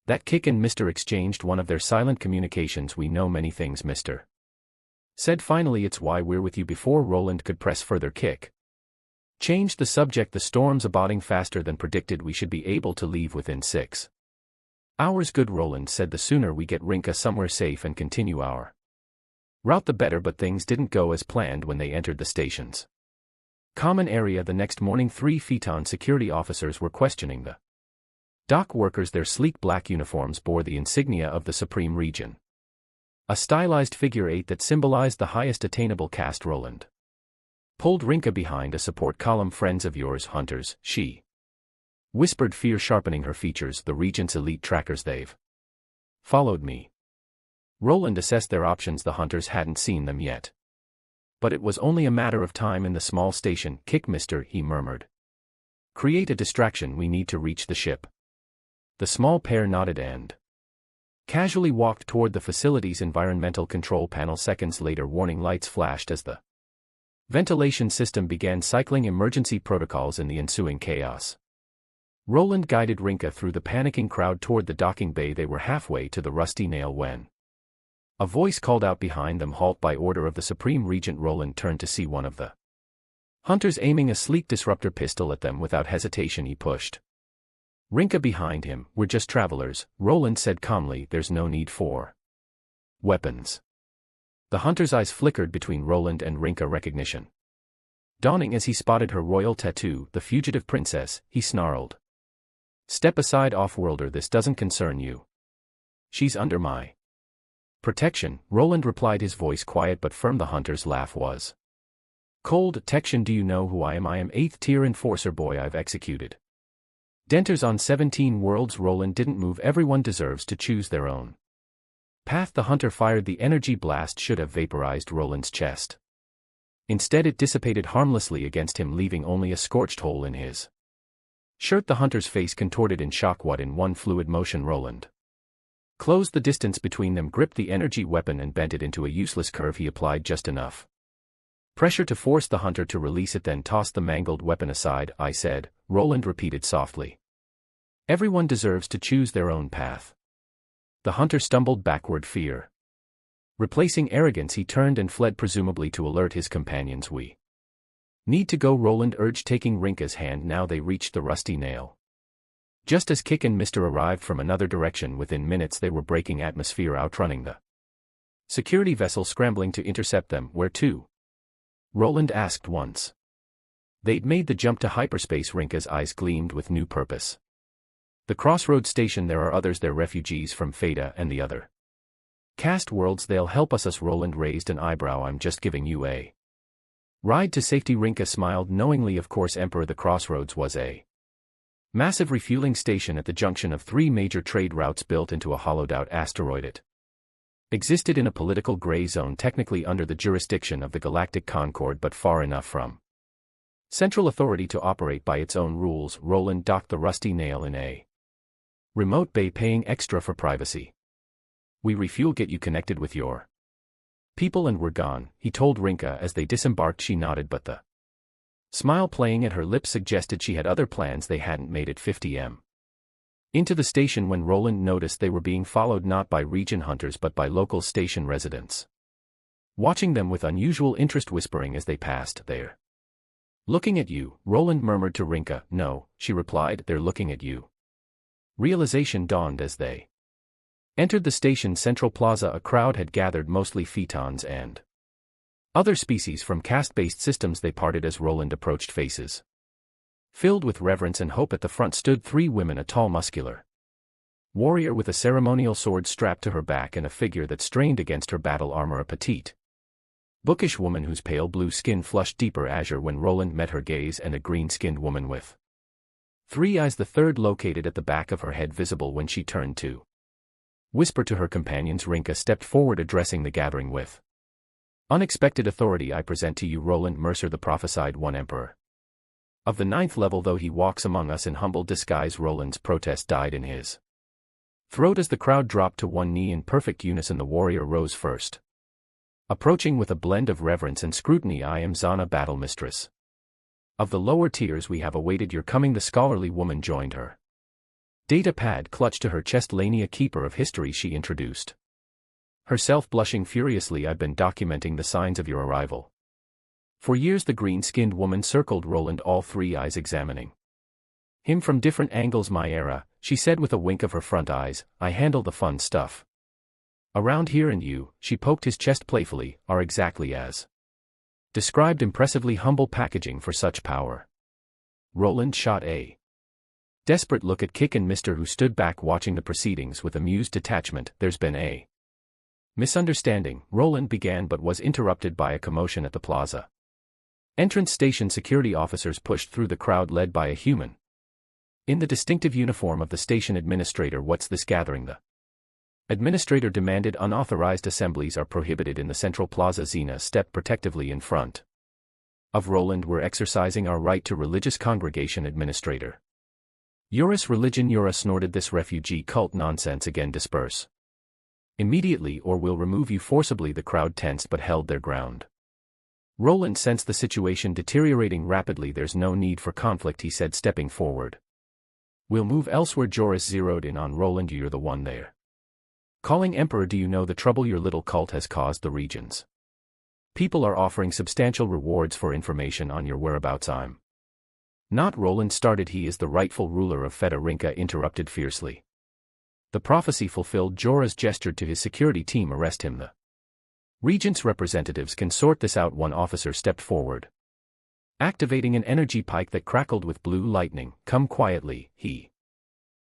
That Kick and Mr. exchanged one of their silent communications. "We know many things, Mr. said finally. It's why we're with you." Before Roland could press further, Kick changed the subject. "The storm's abating faster than predicted. We should be able to leave within 6 hours. Good," Roland said. "The sooner we get Rinka somewhere safe and continue our route the better." But things didn't go as planned when they entered the station's common area the next morning. 3 Phaeton security officers were questioning the dock workers. Their sleek black uniforms bore the insignia of the Supreme Region, a stylized figure 8 that symbolized the highest attainable caste. Roland pulled Rinka behind a support column. "Friends of yours, hunters," she whispered, fear sharpening her features. "The Regent's elite trackers. They've followed me." Roland assessed their options. The hunters hadn't seen them yet, but it was only a matter of time in the small station. "Kick, Mister," he murmured. "Create a distraction. We need to reach the ship." The small pair nodded and casually walked toward the facility's environmental control panel. Seconds later, warning lights flashed as the ventilation system began cycling emergency protocols. In the ensuing chaos, Roland guided Rinka through the panicking crowd toward the docking bay. They were halfway to the Rusty Nail when a voice called out behind them, "Halt!" By order of the Supreme Regent. Roland turned to see one of the hunters aiming a sleek disruptor pistol at them. Without hesitation, he pushed Rinka behind him. "We're just travelers," Roland said calmly. "There's no need for weapons." The hunter's eyes flickered between Roland and Rinka, recognition dawning as he spotted her royal tattoo. "The fugitive princess," he snarled. "Step aside, off-worlder. This doesn't concern you. She's under my protection," Roland replied, his voice quiet but firm. The hunter's laugh was cold. "Tection, do you know who I am? I am 8th tier enforcer. Boy, I've executed denters on 17 worlds." Roland didn't move. "Everyone deserves to choose their own path." The hunter fired. The energy blast should have vaporized Roland's chest. Instead, it dissipated harmlessly against him, leaving only a scorched hole in his shirt. The hunter's face contorted in shock. "What?" In one fluid motion, Roland closed the distance between them, gripped the energy weapon and bent it into a useless curve. He applied just enough pressure to force the hunter to release it, then tossed the mangled weapon aside. "I said," Roland repeated softly, "everyone deserves to choose their own path." The hunter stumbled backward, fear replacing arrogance. He turned and fled, presumably to alert his companions. "We need to go," Roland urged, taking Rinka's hand. Now they reached the Rusty Nail just as Kick and Mr. arrived from another direction. Within minutes they were breaking atmosphere, outrunning the security vessel scrambling to intercept them. "Where to?" Roland asked once. They'd made the jump to hyperspace. Rinka's eyes gleamed with new purpose. "The Crossroads Station. There are others. They're refugees from Theta and the other caste worlds. They'll help us." Roland raised an eyebrow. "I'm just giving you a ride to safety." Rinka smiled knowingly. "Of course, Emperor." The Crossroads was a massive refueling station at the junction of 3 major trade routes built into a hollowed-out asteroid. It existed in a political gray zone, technically under the jurisdiction of the Galactic Concord, but far enough from central authority to operate by its own rules. Roland docked the Rusty Nail in a remote bay, paying extra for privacy. "We refuel, get you connected with your people, and we're gone," he told Rinka as they disembarked. She nodded, but the smile playing at her lips suggested she had other plans. They hadn't made it 50 into the station when Roland noticed they were being followed not by region hunters but by local station residents, watching them with unusual interest, whispering as they passed. "They're looking at you," Roland murmured to Rinka. "No," she replied, "they're looking at you." Realization dawned as they entered the station's central plaza. A crowd had gathered, mostly Phaetons and other species from caste-based systems. They parted as Roland approached. Faces filled with reverence and hope. At the front stood 3 women, a tall, muscular warrior with a ceremonial sword strapped to her back and a figure that strained against her battle armor, a petite, bookish woman whose pale blue skin flushed deeper azure when Roland met her gaze, and a green-skinned woman with 3 eyes, the third located at the back of her head, visible when she turned to whisper to her companions. Rinka stepped forward, addressing the gathering with unexpected authority. "I present to you Roland Mercer, the prophesied one, Emperor of the 9th level. Though he walks among us in humble disguise." Roland's protest died in his throat as the crowd dropped to one knee in perfect unison. The warrior rose first, approaching with a blend of reverence and scrutiny. "I am Zana, battle mistress of the lower tiers. We have awaited your coming." The scholarly woman joined her Datapad clutched to her chest. Lania, keeper of history, she introduced herself, blushing furiously. I've been documenting the signs of your arrival. For years. The green-skinned woman circled Roland, all three eyes examining him from different angles. Myra, she said with a wink of her front eyes, I handle the fun stuff around here, and you, she poked his chest playfully, are exactly as described. Impressively humble packaging for such power. Roland shot a desperate look at Kik and Mr. who stood back watching the proceedings with amused detachment. There's been a misunderstanding, Roland began, but was interrupted by a commotion at the plaza entrance station. Security officers pushed through the crowd led by a human in the distinctive uniform of the station administrator. What's this gathering? The administrator demanded. Unauthorized assemblies are prohibited in the central plaza. Xena stepped protectively in front of Roland. We're exercising our right to religious congregation. Administrator Eurus, religion? Yura snorted. This refugee cult nonsense again. Disperse immediately or we'll remove you forcibly. The crowd tensed but held their ground. Roland sensed the situation deteriorating rapidly. There's no need for conflict, he said, stepping forward. We'll move elsewhere. Joris zeroed in on Roland. You're the one there calling Emperor. Do you know the trouble your little cult has caused the regions? People are offering substantial rewards for information on your whereabouts. I'm not. Roland started. He is the rightful ruler of Feta. Rinka interrupted fiercely. The prophecy fulfilled. Joris gestured to his security team. Arrest him. The Regent's representatives can sort this out. One officer stepped forward, activating an energy pike that crackled with blue lightning. Come quietly, he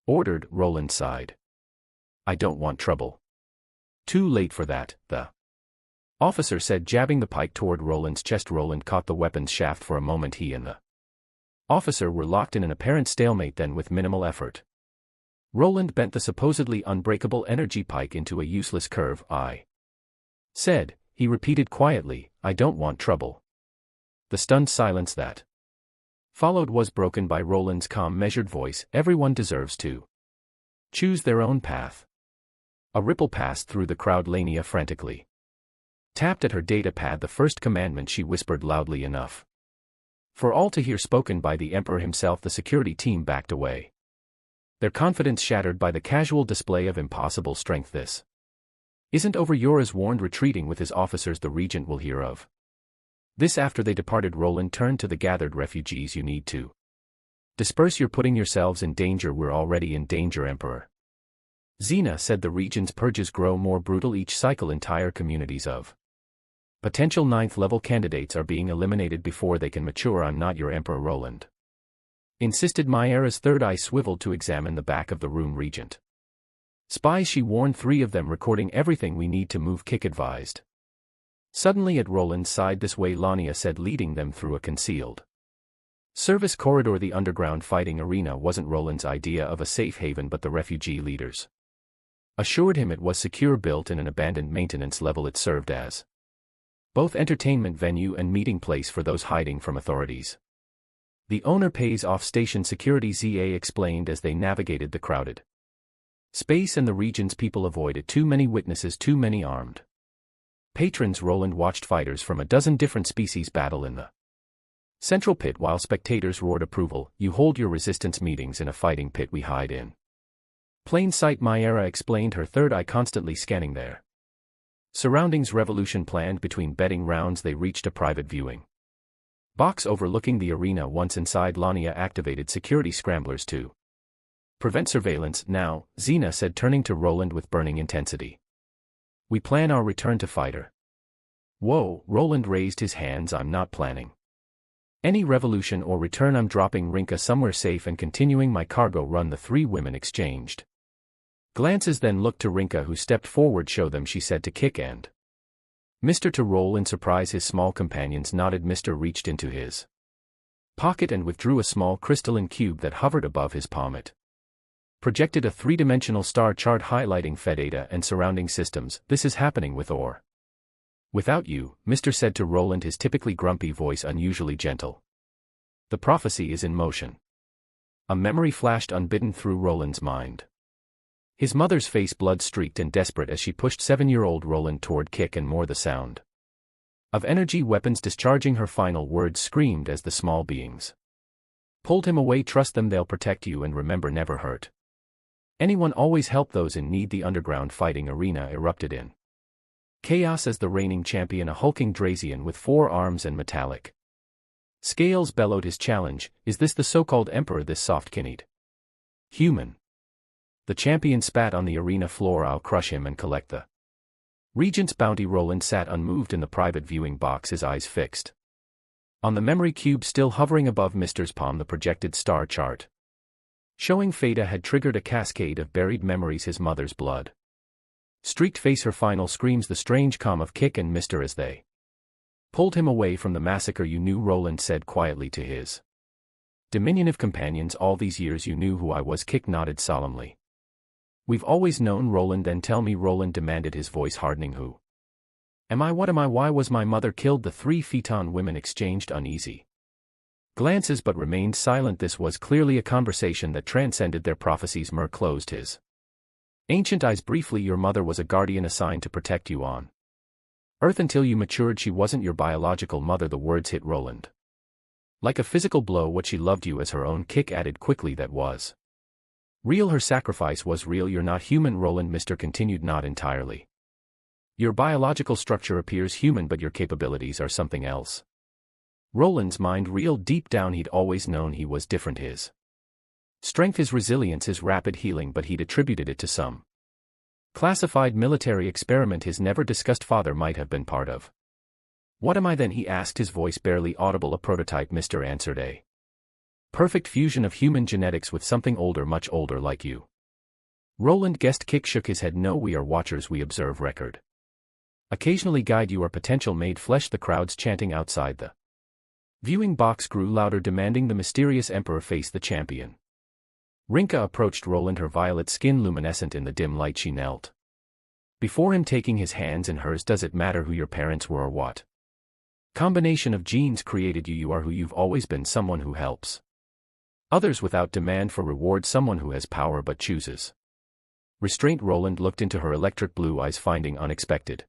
ordered. Roland sighed. I don't want trouble. Too late for that, the officer said, jabbing the pike toward Roland's chest. Roland caught the weapon's shaft. For a moment he and the officer were locked in an apparent stalemate. Then with minimal effort, Roland bent the supposedly unbreakable energy pike into a useless curve. I said, he repeated quietly, I don't want trouble. The stunned silence that followed was broken by Roland's calm, measured voice. Everyone deserves to choose their own path. A ripple passed through the crowd. Lania frantically tapped at her data pad. The first commandment, she whispered loudly enough for all to hear, spoken by the Emperor himself. The security team backed away, their confidence shattered by the casual display of impossible strength. This isn't over, Yoras warned, retreating with his officers. The Regent will hear of this after they departed. Roland turned to the gathered refugees. You need to disperse. You're putting yourselves in danger. We're already in danger, Emperor. Xena said. The region's purges grow more brutal each cycle. Entire communities of potential 9th-level candidates are being eliminated before they can mature. I'm not your Emperor, Roland insisted. Myra's third eye swiveled to examine the back of the room. Regent spies, she warned, 3 of them recording everything. We need to move, Kik advised. Suddenly at Roland's side. This way, Lania said, leading them through a concealed service corridor. The underground fighting arena wasn't Roland's idea of a safe haven, but the refugee leaders assured him it was secure. Built in an abandoned maintenance level, it served as both entertainment venue and meeting place for those hiding from authorities. The owner pays off station security, ZA explained as they navigated the crowded space, and the region's people avoided too many witnesses, too many armed patrons. Roland watched fighters from a dozen different species battle in the central pit while spectators roared approval. You hold your resistance meetings in a fighting pit. We hide in plain sight, Myra explained, her third eye constantly scanning their surroundings. Revolution planned. Between betting rounds they reached a private viewing box overlooking the arena. Once inside, Lania activated security scramblers to prevent surveillance. Now, Xena said, turning to Roland with burning intensity, we plan our return to fighter. Whoa, Roland raised his hands. I'm not planning any revolution or return. I'm dropping Rinka somewhere safe and continuing my cargo run. The 3 women exchanged glances, then looked to Rinka, who stepped forward. Show them, she said to Kik and Mr. To roll in surprise. His small companions nodded. Mr. reached into his pocket and withdrew a small crystalline cube that hovered above his palm. It projected a 3-dimensional star chart highlighting Fedata and surrounding systems. This is happening with or without you, Mr. said to Roland, his typically grumpy voice unusually gentle. The prophecy is in motion. A memory flashed unbidden through Roland's mind. His mother's face blood-streaked and desperate as she pushed 7-year-old Roland toward Kik, and more, the sound of energy weapons discharging. Her final words screamed as the small beings pulled him away. Trust them, they'll protect you, and remember, never hurt Anyone always help those in need. The underground fighting arena erupted in chaos as the reigning champion, a hulking Drazian with 4 arms and metallic scales, bellowed his challenge. Is this the so-called emperor, this soft-kidneyed human? The champion spat on the arena floor. I'll crush him and collect the regent's bounty. Roland sat unmoved in the private viewing box, his eyes fixed on the memory cube still hovering above Mr.'s palm. The projected star chart showing Feda had triggered a cascade of buried memories. His mother's blood streaked face, her final screams, the strange calm of Kik and Mr. as they pulled him away from the massacre. You knew, Roland said quietly to his diminutive companions. All these years you knew who I was. Kik nodded solemnly. We've always known, Roland. Then tell me, Roland demanded, his voice hardening. Who am I? What am I? Why was my mother killed? The 3 Phaeton women exchanged uneasy glances but remained silent. This was clearly a conversation that transcended their prophecies. Mur closed his ancient eyes briefly. Your mother was a guardian assigned to protect you on Earth until you matured. She wasn't your biological mother. The words hit Roland like a physical blow. What she loved you as her own. Kik added quickly. That was real. Her sacrifice was real. You're not human, Roland. Mr. continued. Not entirely. Your biological structure appears human, but your capabilities are something else. Roland's mind reeled. Deep down he'd always known he was different. His strength, his resilience, his rapid healing, but he'd attributed it to some classified military experiment his never discussed father might have been part of. What am I then? He asked, his voice barely audible. A prototype, Mr. answered. A perfect fusion of human genetics with something older, much older, like you. Roland guessed. Kik shook his head. No, we are watchers. We observe, record, occasionally guide. You are potential made flesh. The crowds chanting outside the viewing box grew louder, demanding the mysterious emperor face the champion. Rinka approached Roland, her violet skin luminescent in the dim light. She knelt before him, taking his hands in hers. Does it matter who your parents were or what combination of genes created you? You are who you've always been, someone who helps others without demand for reward, someone who has power but chooses restraint. Roland looked into her electric blue eyes, finding unexpected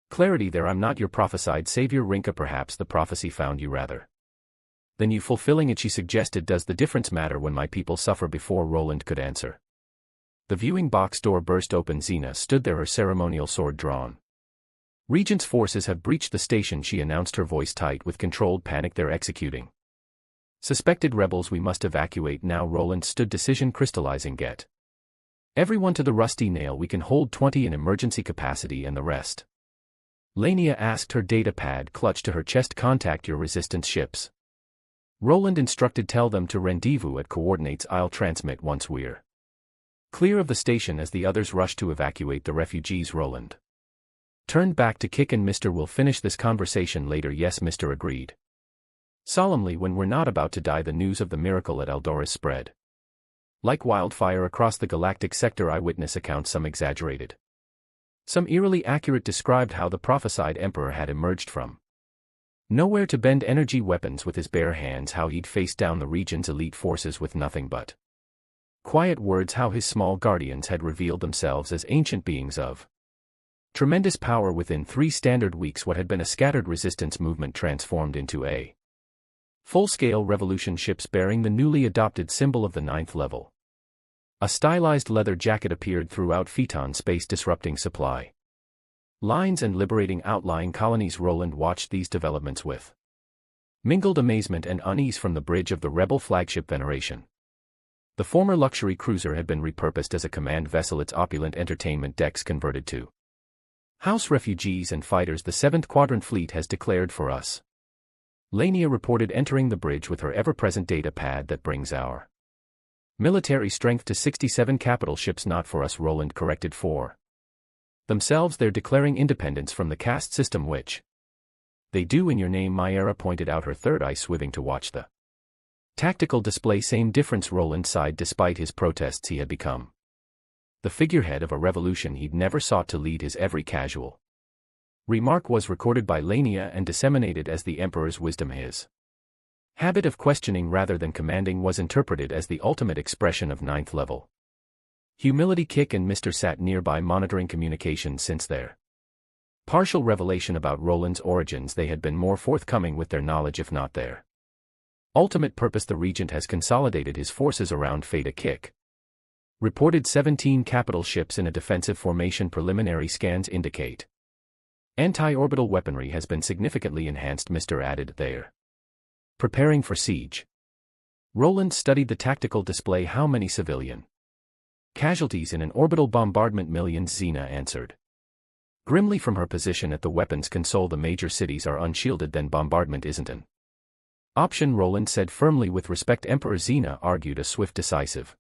clarity there. I'm not your prophesied savior, Rinka. Perhaps the prophecy found you rather than you fulfilling it, she suggested. Does the difference matter when my people suffer? Before Roland could answer, the viewing box door burst open. Xena stood there, her ceremonial sword drawn. Regent's forces have breached the station, she announced, her voice tight with controlled panic. They're executing suspected rebels. We must evacuate now. Roland stood, decision crystallizing. Get everyone to the rusty nail. We can hold 20 in emergency capacity, and the rest. Lania asked, her data pad clutched to her chest. Contact your resistance ships, Roland instructed. Tell them to rendezvous at coordinates. I'll transmit once we're clear of the station. As the others rushed to evacuate the refugees, Roland turned back to Kik and Mr. We'll finish this conversation later. Yes, Mr. agreed solemnly. When we're not about to die. The news of the miracle at Eldoris spread like wildfire across the galactic sector. Eyewitness accounts, some exaggerated, some eerily accurate, described how the prophesied emperor had emerged from nowhere to bend energy weapons with his bare hands, how he'd faced down the region's elite forces with nothing but quiet words, how his small guardians had revealed themselves as ancient beings of tremendous power. Within 3 standard weeks, what had been a scattered resistance movement transformed into a full-scale revolution. Ships bearing the newly adopted symbol of the 9th level. A stylized leather jacket appeared throughout Phaeton space, disrupting supply lines and liberating outlying colonies. Roland watched these developments with mingled amazement and unease from the bridge of the rebel flagship Veneration. The former luxury cruiser had been repurposed as a command vessel, its opulent entertainment decks converted to house refugees and fighters. The 7th Quadrant Fleet has declared for us, Lania reported, entering the bridge with her ever-present data pad. That brings our military strength to 67 capital ships. Not for us, Roland corrected. For themselves. They're declaring independence from the caste system, which they do in your name, Myra pointed out, her third eye swimming to watch the tactical display. Same difference, Roland sighed. Despite his protests, he had become the figurehead of a revolution he'd never sought to lead. His every casual remark was recorded by Lania and disseminated as the Emperor's wisdom. His habit of questioning rather than commanding was interpreted as the ultimate expression of 9th level humility. Kik and Mr. sat nearby, monitoring communications. Since their partial revelation about Roland's origins, they had been more forthcoming with their knowledge, if not their ultimate purpose. The Regent has consolidated his forces around Feda. Kik Reported 17 capital ships in a defensive formation. Preliminary scans indicate anti-orbital weaponry has been significantly enhanced. Mr. added there. Preparing for siege. Roland studied the tactical display. How many civilian casualties in an orbital bombardment? Millions, Xena answered grimly from her position at the weapons console. The major cities are unshielded, then bombardment isn't an option, Roland said firmly. With respect, Emperor Xena argued a swift, decisive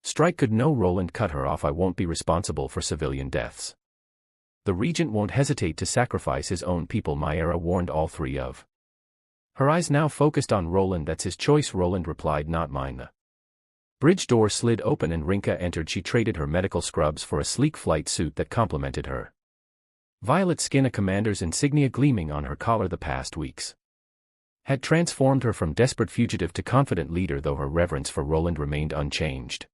strike could. No, Roland cut her off. I won't be responsible for civilian deaths. The regent won't hesitate to sacrifice his own people, Myra warned all three of her eyes now focused on Roland. That's his choice, Roland replied, not mine. The bridge door slid open and Rinka entered. She traded her medical scrubs for a sleek flight suit that complemented her violet skin. A commander's insignia gleaming on her collar. The past weeks had transformed her from desperate fugitive to confident leader, though her reverence for Roland remained unchanged.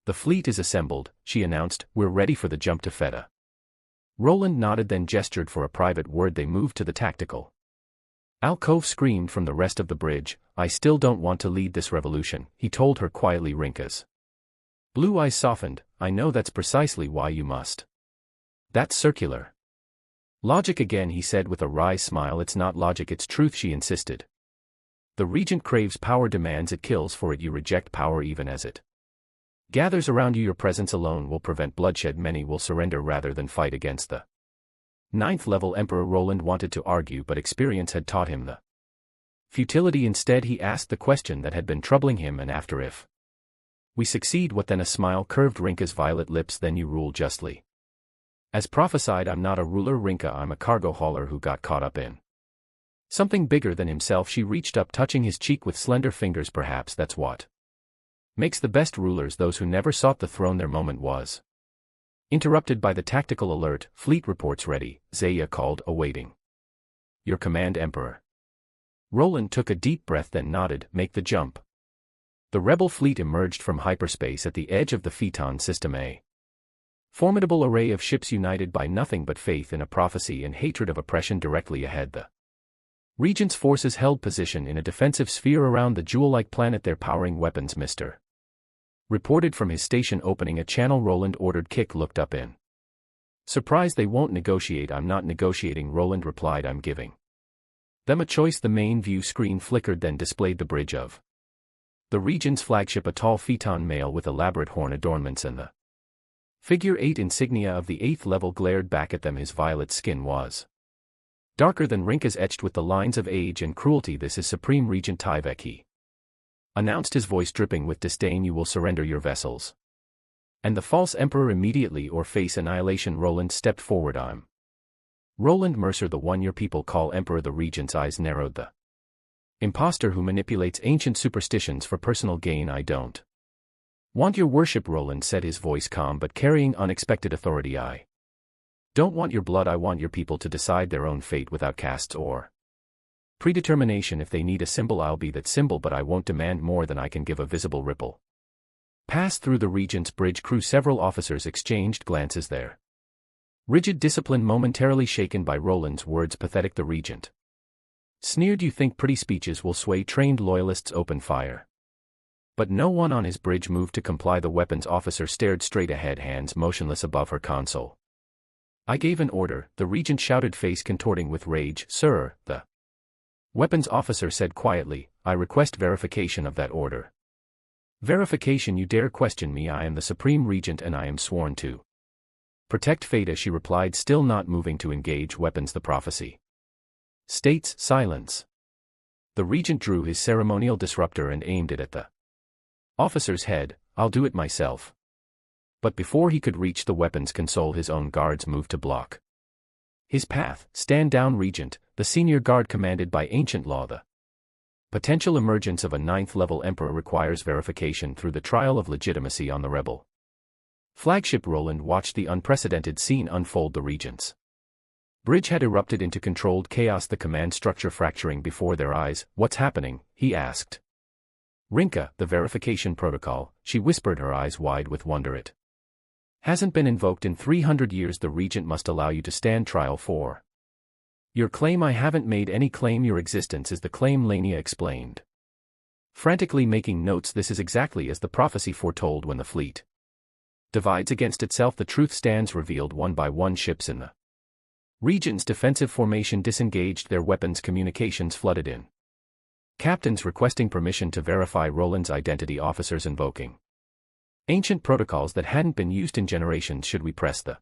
The fleet is assembled, she announced. We're ready for the jump to Feta. Roland nodded, then gestured for a private word. They moved to the tactical alcove. Screamed from the rest of the bridge, I still don't want to lead this revolution, he told her quietly. Rinka's blue eyes softened. I know that's precisely why you must. That's circular logic again, he said with a wry smile. It's not logic, it's truth, she insisted. The regent craves power, demands it, kills for it. You reject power even as it gathers around you. Your presence alone will prevent bloodshed. Many will surrender rather than fight against the ninth-level emperor. Roland wanted to argue, but experience had taught him the futility. Instead, he asked the question that had been troubling him, and after if we succeed, what then? A smile curved Rinka's violet lips. Then you rule justly. As prophesied. I'm not a ruler, Rinka, I'm a cargo hauler who got caught up in something bigger than himself. She reached up, touching his cheek with slender fingers. Perhaps that's what makes the best rulers, those who never sought the throne. Their moment was interrupted by the tactical alert. Fleet reports ready, Zaya called, awaiting your command, Emperor. Roland took a deep breath, then nodded. Make the jump. The rebel fleet emerged from hyperspace at the edge of the Phaeton system, a formidable array of ships united by nothing but faith in a prophecy and hatred of oppression. Directly ahead, the regent's forces held position in a defensive sphere around the jewel-like planet. They're powering weapons, Mr. reported from his station, opening a channel. Roland ordered. Kick looked up in surprise. They won't negotiate. I'm not negotiating, Roland replied. I'm giving them a choice. The main view screen flickered, then displayed the bridge of the regent's flagship, a tall Phaeton male with elaborate horn adornments, and the figure 8 insignia of the 8th level glared back at them. His violet skin was darker than Rinka's, etched with the lines of age and cruelty. This is Supreme Regent Tyvek, he announced, his voice dripping with disdain. You will surrender your vessels and the false emperor immediately or face annihilation. Roland stepped forward. I'm Roland Mercer, the one your people call emperor. The regent's eyes narrowed. The impostor who manipulates ancient superstitions for personal gain. I don't want your worship, Roland said, his voice calm but carrying unexpected authority. I don't want your blood. I want your people to decide their own fate without castes or predetermination. If they need a symbol, I'll be that symbol, but I won't demand more than I can give. A visible ripple passed through the regent's bridge crew. Several officers exchanged glances, their rigid discipline momentarily shaken by Roland's words. Pathetic, the regent sneered. You think pretty speeches will sway trained loyalists? Open fire. But no one on his bridge moved to comply. The weapons officer stared straight ahead, hands motionless above her console. I gave an order, the regent shouted, face contorting with rage. Sir, the weapons officer said quietly, I request verification of that order. Verification? You dare question me? I am the Supreme Regent and I am sworn to protect Feta, she replied, still not moving to engage. Weapons, the prophecy states. Silence. The regent drew his ceremonial disruptor and aimed it at the officer's head. I'll do it myself. But before he could reach the weapons console, his own guards moved to block his path. Stand down, Regent, the senior guard commanded. By ancient law, the potential emergence of a 9th-level emperor requires verification through the trial of legitimacy on the rebel flagship. Roland watched the unprecedented scene unfold. The regent's bridge had erupted into controlled chaos, the command structure fracturing before their eyes. What's happening? He asked Rinka. The verification protocol, she whispered, her eyes wide with wonder. It hasn't been invoked in 300 years. The regent must allow you to stand trial for your claim. I haven't made any claim. Your existence is the claim, Lania explained. Frantically making notes, this is exactly as the prophecy foretold. When the fleet divides against itself, the truth stands revealed. One by one, ships in the region's defensive formation disengaged, their weapons, communications flooded in. Captains requesting permission to verify Roland's identity, officers invoking ancient protocols that hadn't been used in generations. Should we press the